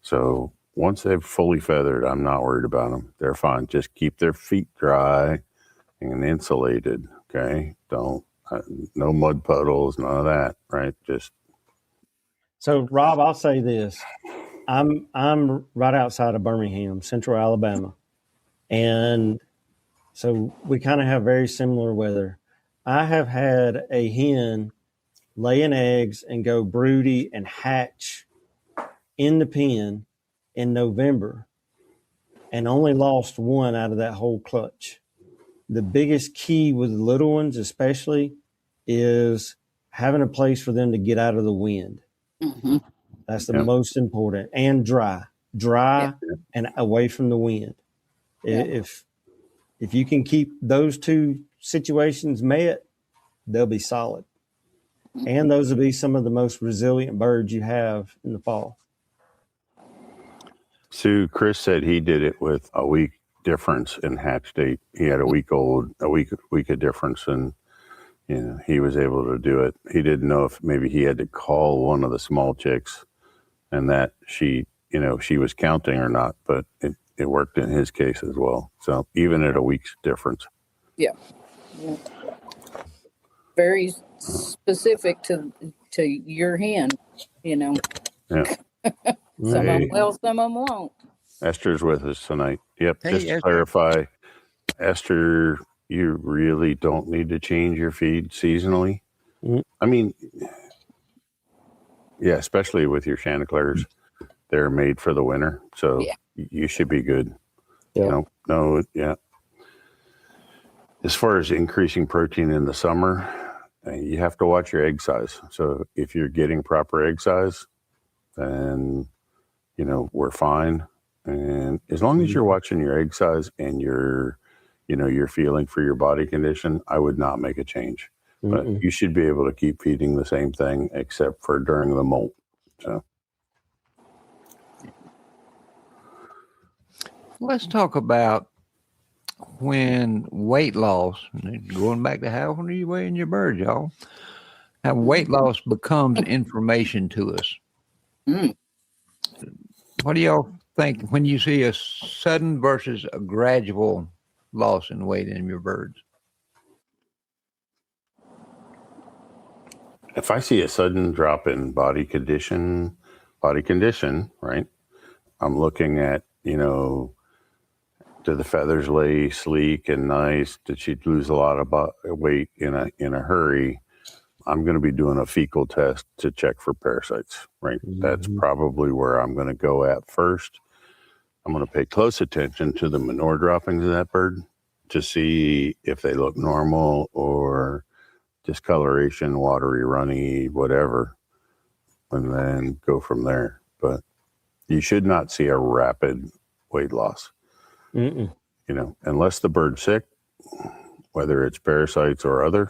So once they've fully feathered, I'm not worried about them. They're fine. Just keep their feet dry and insulated. Okay. No mud puddles, none of that. Right. So Rob, I'll say this. I'm right outside of Birmingham, Central Alabama. And So we kind of have very similar weather. I have had a hen laying eggs and go broody and hatch in the pen in November and only lost one out of that whole clutch. The biggest key with the little ones, especially, is having a place for them to get out of the wind. Mm-hmm. That's the most important. And dry and away from the wind. If you can keep those two situations met, they'll be solid. And those will be some of the most resilient birds you have in the fall. Sue, Chris said he did it with a week difference in hatch date. He had a week of difference, and he was able to do it. He didn't know if maybe he had to call one of the small chicks and that she was counting or not, but it worked in his case as well. So even at a week's difference. Yeah. Very specific to your hen, Yeah. Some of them will, some of them won't. Esther's with us tonight. Yep. Hey, Just to Esther. clarify, Esther, you really don't need to change your feed seasonally. Mm. I mean, yeah, especially with your Chanticleers, they're made for the winter, so you should be good. Yeah. Yeah. As far as increasing protein in the summer, you have to watch your egg size. So if you're getting proper egg size, then we're fine. And as long as you're watching your egg size and you're feeling for your body condition, I would not make a change. But you should be able to keep feeding the same thing except for during the molt. So Let's talk about when weight loss, going back to how often are you weighing your birds, y'all? How weight loss becomes information to us. What do y'all think when you see a sudden versus a gradual loss in weight in your birds? if I see a sudden drop in body condition, right? I'm looking at, do the feathers lay sleek and nice? Did she lose a lot of weight in a hurry? I'm going to be doing a fecal test to check for parasites, right? Mm-hmm. That's probably where I'm going to go at first. I'm going to pay close attention to the manure droppings of that bird to see if they look normal or discoloration, watery, runny, whatever, and then go from there. But you should not see a rapid weight loss, unless the bird's sick, whether it's parasites or other,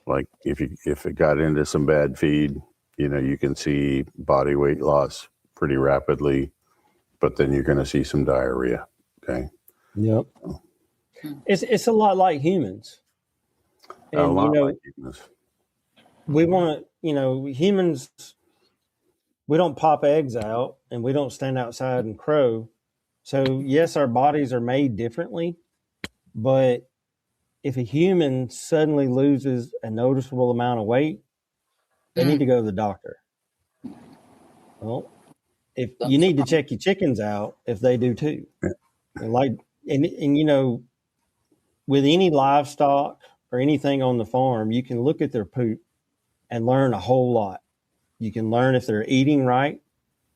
like if it got into some bad feed, you can see body weight loss pretty rapidly, but then you're going to see some diarrhea. Okay. Yep. It's a lot like humans. And, a lot like humans. We want, humans, we don't pop eggs out and we don't stand outside and crow. So yes, our bodies are made differently, but if a human suddenly loses a noticeable amount of weight, they need to go to the doctor. Well, if you need to check your chickens out, if they do too. And with any livestock or anything on the farm, you can look at their poop and learn a whole lot. You can learn if they're eating right.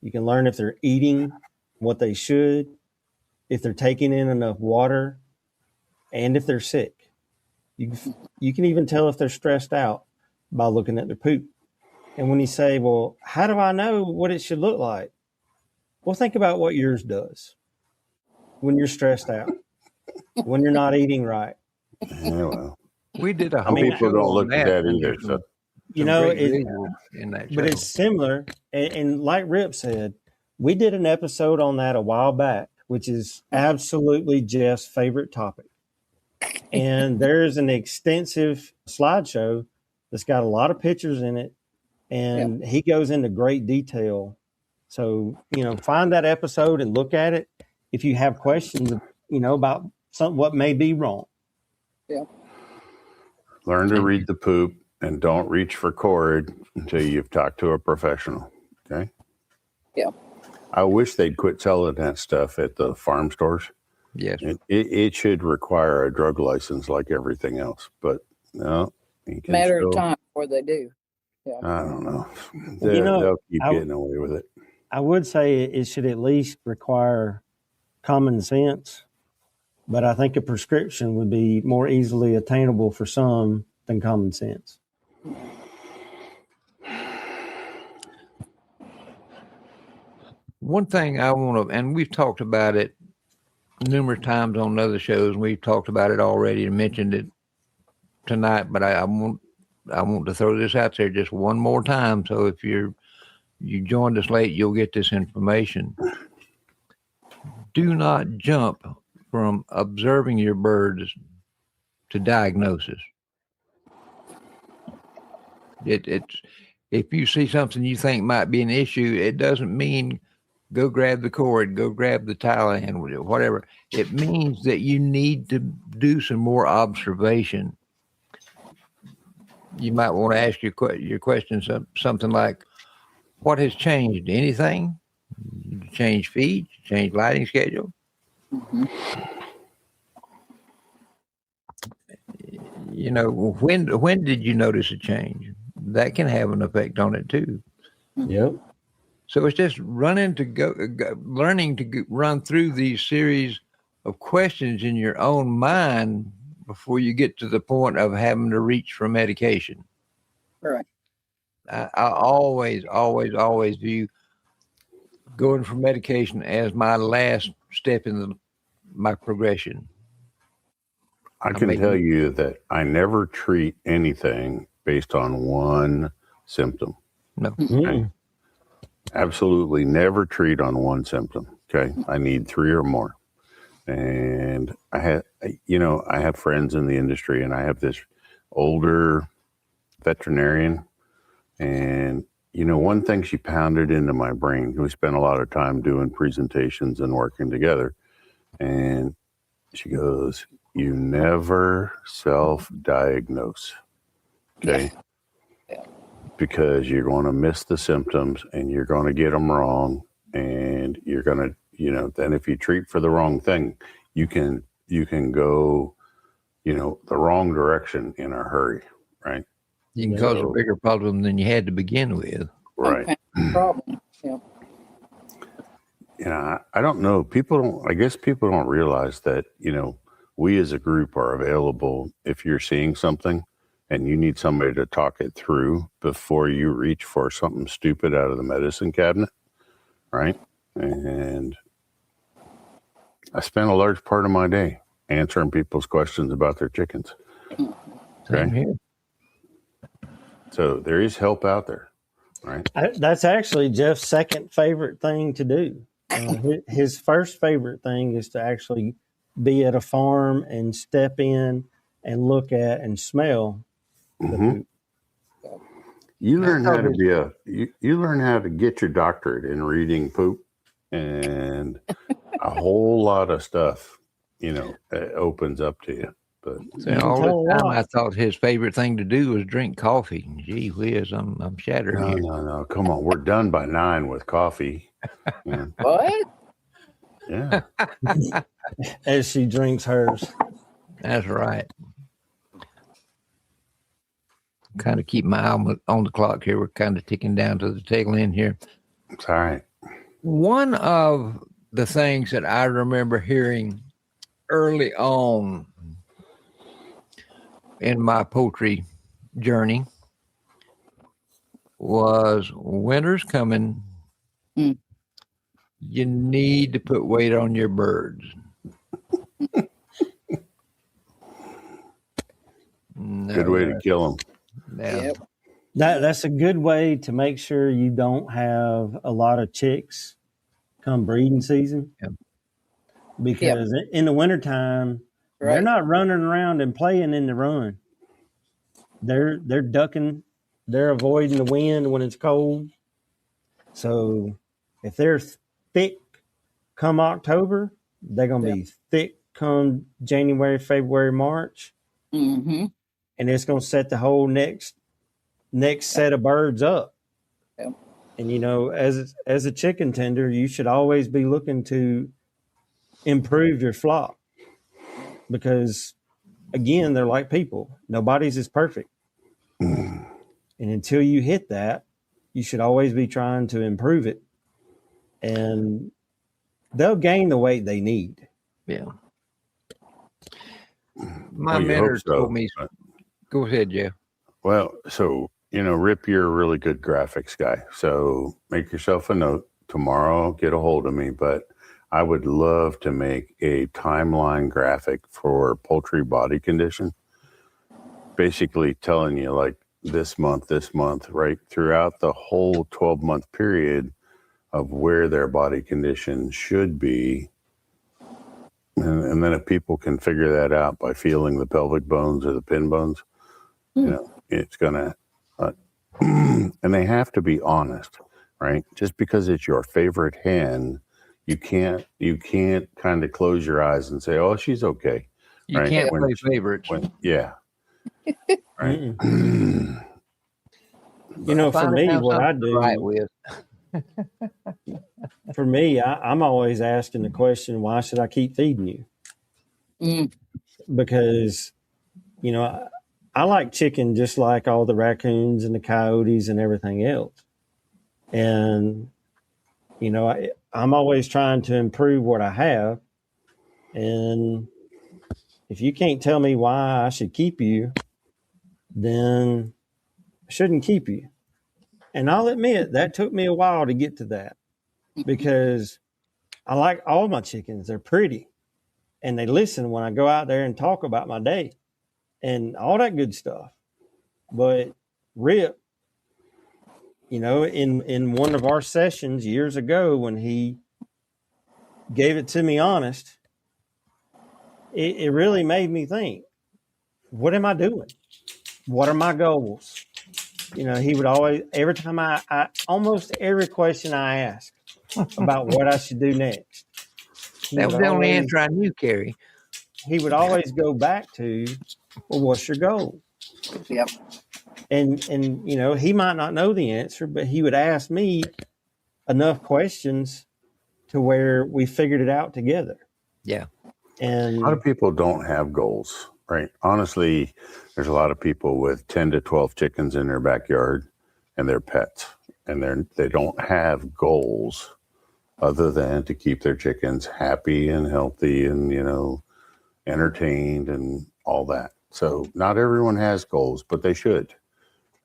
You can learn if they're eating what they should, if they're taking in enough water, and if they're sick. You can even tell if they're stressed out by looking at their poop. And when you say, well, how do I know what it should look like? Well, think about what yours does when you're stressed out, when you're not eating right. Yeah, well, we did a whole people don't look at that either. So. But it's similar. And like Rip said, we did an episode on that a while back, which is absolutely Jeff's favorite topic. And there's an extensive slideshow that's got a lot of pictures in it. And he goes into great detail. So, find that episode and look at it if you have questions, about what may be wrong. Yeah. Learn to read the poop and don't reach for cord until you've talked to a professional. Okay. Yeah. I wish they'd quit selling that stuff at the farm stores. Yes. It should require a drug license like everything else, but no, you can Matter of still, time before they do. I don't know. You know, They'll keep I- getting away with it. I would say it should at least require common sense, but I think a prescription would be more easily attainable for some than common sense. One thing I want to, and we've talked about it numerous times on other shows, and we've talked about it already and mentioned it tonight, but I want to throw this out there just one more time. So if you joined us late, you'll get this information. Do not jump from observing your birds to diagnosis. It's if you see something you think might be an issue, it doesn't mean go grab the cord, go grab the Thailand, whatever. It means that you need to do some more observation. You might want to ask your question something like, what has changed? Anything? You change feed? Change lighting schedule? Mm-hmm. You know, when did you notice a change? That can have an effect on it too. Yep. So it's just learning to run through these series of questions in your own mind before you get to the point of having to reach for medication. Right. I always view going for medication as my last step in my progression. I can tell you that I never treat anything based on one symptom. No. Okay? Absolutely never treat on one symptom. Okay. I need 3 or more. And I have friends in the industry, and I have this older veterinarian, and one thing she pounded into my brain, we spent a lot of time doing presentations and working together, and she goes, you never self-diagnose. Okay. Yeah. Because you're going to miss the symptoms and you're going to get them wrong, and you're going to, then if you treat for the wrong thing, you can go, the wrong direction in a hurry. Right. You can cause a bigger problem than you had to begin with. Right. Okay. Problem. Yeah. I don't know. I guess people don't realize that, we as a group are available if you're seeing something and you need somebody to talk it through before you reach for something stupid out of the medicine cabinet. Right. And I spent a large part of my day answering people's questions about their chickens. Okay. So there is help out there. Right. That's actually Jeff's second favorite thing to do. His first favorite thing is to actually be at a farm and step in and look at and smell. Mm-hmm. You learn how to you learn how to get your doctorate in reading poop, and a whole lot of stuff, opens up to you. But all the time, I thought his favorite thing to do was drink coffee. Gee whiz, I'm shattered here. No, come on, we're done by 9 with coffee. Yeah. What? Yeah. As she drinks hers. That's right. Kind of keep my eye on the clock here. We're kind of ticking down to the tail end here. It's all right. One of the things that I remember hearing early on in my poultry journey was winter's coming. You need to put weight on your birds. Good way to kill them. Yeah. Yep. That's a good way to make sure you don't have a lot of chicks come breeding season. Yep. Because in the wintertime, they're not running around and playing in the run. They're ducking, they're avoiding the wind when it's cold. So if they're thick come October, they're going to be thick come January, February, March. Mm-hmm. And it's going to set the whole next set of birds up. Yep. And, as a chicken tender, you should always be looking to improve your flock, because again, they're like people. Nobody's is perfect. And until you hit that, you should always be trying to improve it. And they'll gain the weight they need. Yeah. My Well, you mentor hope so. told me, go ahead, Jeff. Well, so, Rip, you're a really good graphics guy. So make yourself a note. Tomorrow, get a hold of me. But I would love to make a timeline graphic for poultry body condition. Basically telling you like this month, right throughout the whole 12-month period of where their body condition should be. And then if people can figure that out by feeling the pelvic bones or the pin bones, it's going to, and they have to be honest, right? Just because it's your favorite hen, you can't kind of close your eyes and say, oh, she's okay. You right? can't play favorites. Yeah. Right. For me, what I do, right with. for me, I'm always asking the question, why should I keep feeding you? Because, I like chicken just like all the raccoons and the coyotes and everything else. And, I'm always trying to improve what I have. And if you can't tell me why I should keep you, then I shouldn't keep you. And I'll admit that took me a while to get to that, because I like all my chickens. They're pretty and they listen when I go out there and talk about my day and all that good stuff. But Rip, in one of our sessions years ago, when he gave it to me honest, it really made me think, what am I doing? What are my goals? He would always, every time I almost every question I asked about what I should do next. That was the only answer I knew, Carey. He would always go back to, well, what's your goal? Yep. And he might not know the answer, but he would ask me enough questions to where we figured it out together. Yeah. And a lot of people don't have goals, right? Honestly, there's a lot of people with 10 to 12 chickens in their backyard and they're pets, and they don't have goals other than to keep their chickens happy and healthy and, entertained and all that. So not everyone has goals, but they should.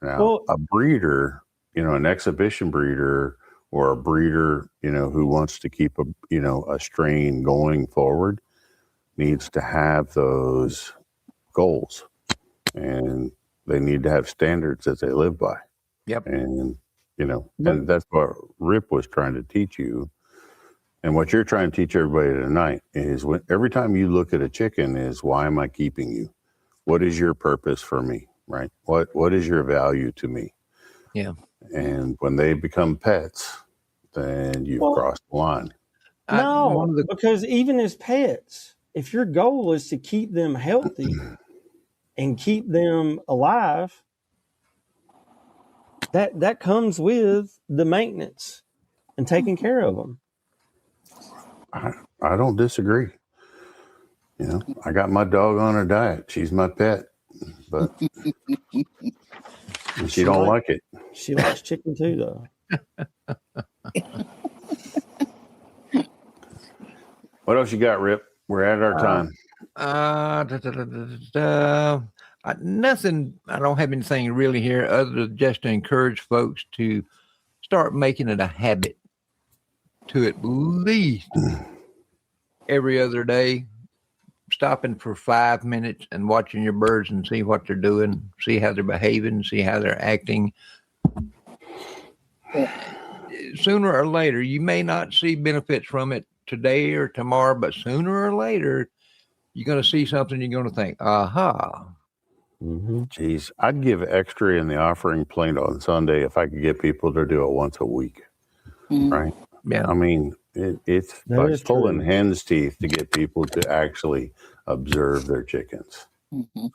Now, a breeder, an exhibition breeder or a breeder, who wants to keep a strain going forward needs to have those goals, and they need to have standards that they live by. Yep. And, and that's what Rip was trying to teach you. And what you're trying to teach everybody tonight is every time you look at a chicken is, why am I keeping you? What is your purpose for me? Right? What is your value to me? Yeah. And when they become pets, then you've crossed the line. Because even as pets, if your goal is to keep them healthy and keep them alive, that comes with the maintenance and taking care of them. I don't disagree. I got my dog on a diet. She's my pet, but she don't like it. She likes chicken too, though. What else you got, Rip? We're at our time. Nothing. I don't have anything really here other than just to encourage folks to start making it a habit to at least every other day, stopping for 5 minutes and watching your birds and see what they're doing, see how they're behaving, see how they're acting. Sooner or later, you may not see benefits from it today or tomorrow, but sooner or later, you're going to see something you're going to think, aha. Geez, I'd give extra in the offering plate on Sunday if I could get people to do it once a week. Right? Yeah. I mean, it's like pulling hen's teeth to get people to actually observe their chickens. And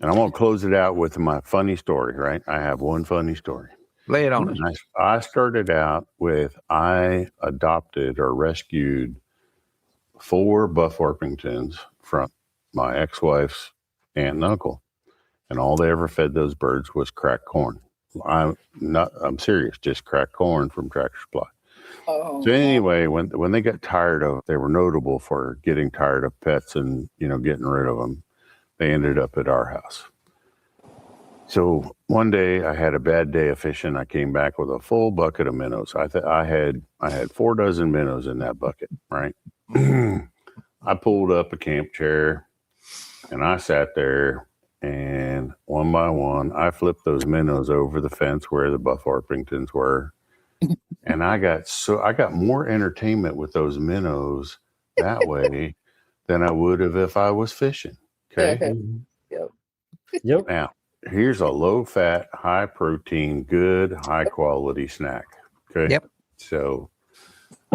I'm going to close it out with my funny story, right? I have one funny story. Lay it on us. I started out with, I adopted or rescued 4 buff Orpingtons from my ex-wife's aunt and uncle, and all they ever fed those birds was cracked corn. I'm serious, just cracked corn from Tractor Supply. Oh, So anyway, when they got tired of, they were notable for getting tired of pets and, getting rid of them. They ended up at our house. So one day I had a bad day of fishing. I came back with a full bucket of minnows. I had 4 dozen minnows in that bucket, right? I pulled up a camp chair and I sat there, and one by one, I flipped those minnows over the fence where the buff Orpingtons were. And I got more entertainment with those minnows that way than I would have if I was fishing. Okay. Yep. Now, here's a low fat, high protein, good, high quality snack. Okay. Yep. So,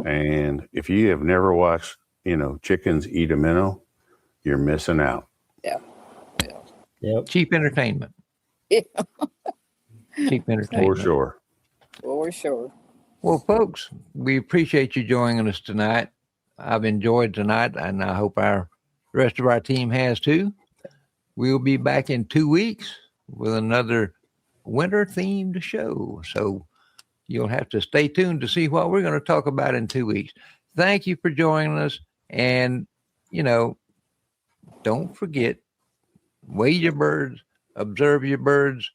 and if you have never watched, chickens eat a minnow, you're missing out. Yeah. Yep. Cheap entertainment. Yeah. Cheap entertainment. For sure. For sure. Well, folks, we appreciate you joining us tonight. I've enjoyed tonight, and I hope the rest of our team has too. We'll be back in 2 weeks with another winter-themed show. So you'll have to stay tuned to see what we're going to talk about in 2 weeks. Thank you for joining us. And, don't forget, weigh your birds, observe your birds,